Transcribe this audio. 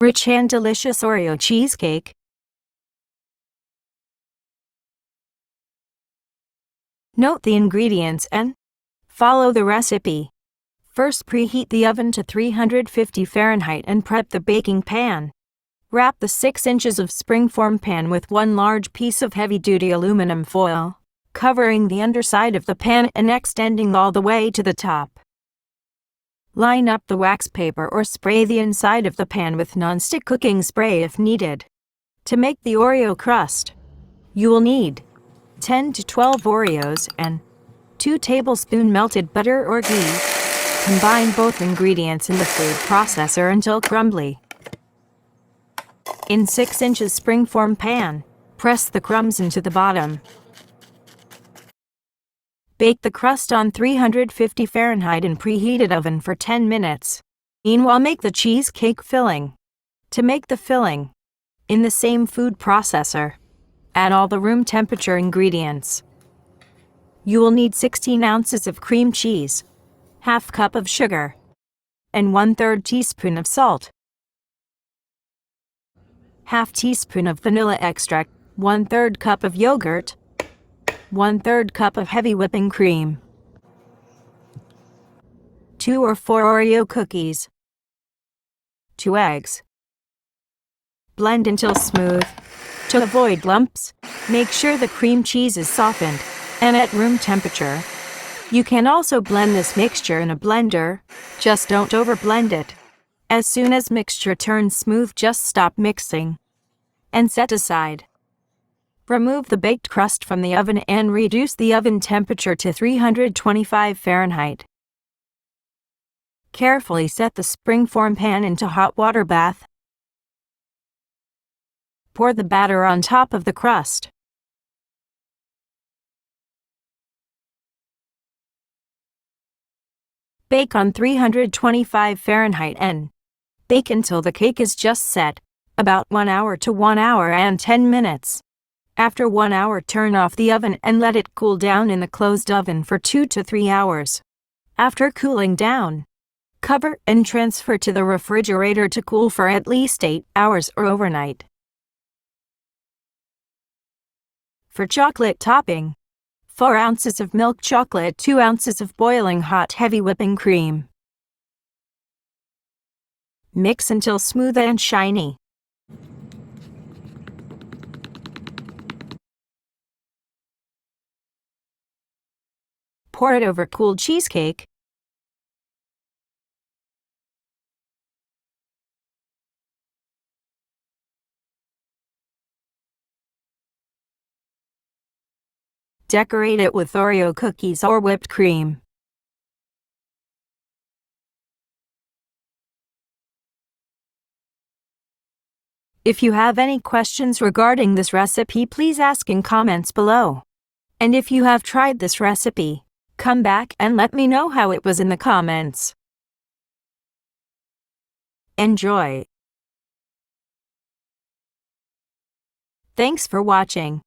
Rich and delicious Oreo cheesecake. Note the ingredients and follow the recipe. First, preheat the oven to 350 Fahrenheit and prep the baking pan. Wrap the 6 inches of springform pan with one large piece of heavy-duty aluminum foil, covering the underside of the pan and extending all the way to the top. Line up the wax paper or spray the inside of the pan with non-stick cooking spray if needed. To make the Oreo crust, you will need 10 to 12 Oreos and 2 tablespoons melted butter or ghee. Combine both ingredients in the food processor until crumbly. In 6 inches springform pan, press the crumbs into the bottom. Bake the crust on 350 Fahrenheit in preheated oven for 10 minutes. Meanwhile, make the cheesecake filling. To make the filling, in the same food processor, add all the room temperature ingredients. You will need 16 ounces of cream cheese, half cup of sugar, and 1/3 teaspoon of salt. Half teaspoon of vanilla extract, 1/3 cup of yogurt, 1/3 cup of heavy whipping cream, 2 or 4 Oreo cookies, 2 eggs. Blend until smooth. To avoid lumps, make sure the cream cheese is softened and at room temperature. You can also blend this mixture in a blender, just don't overblend it. As soon as mixture turns smooth, just stop mixing and set aside. Remove the baked crust from the oven and reduce the oven temperature to 325 Fahrenheit. Carefully set the springform pan into hot water bath. Pour the batter on top of the crust. Bake on 325 Fahrenheit and bake until the cake is just set, about 1 hour to 1 hour and 10 minutes. After 1 hour, turn off the oven and let it cool down in the closed oven for 2 to 3 hours. After cooling down, cover and transfer to the refrigerator to cool for at least 8 hours or overnight. For chocolate topping, 4 ounces of milk chocolate, 2 ounces of boiling hot heavy whipping cream. Mix until smooth and shiny. Pour it over cooled cheesecake. Decorate it with Oreo cookies or whipped cream. If you have any questions regarding this recipe, please ask in comments below. And if you have tried this recipe, come back and let me know how it was in the comments. Enjoy! Thanks for watching.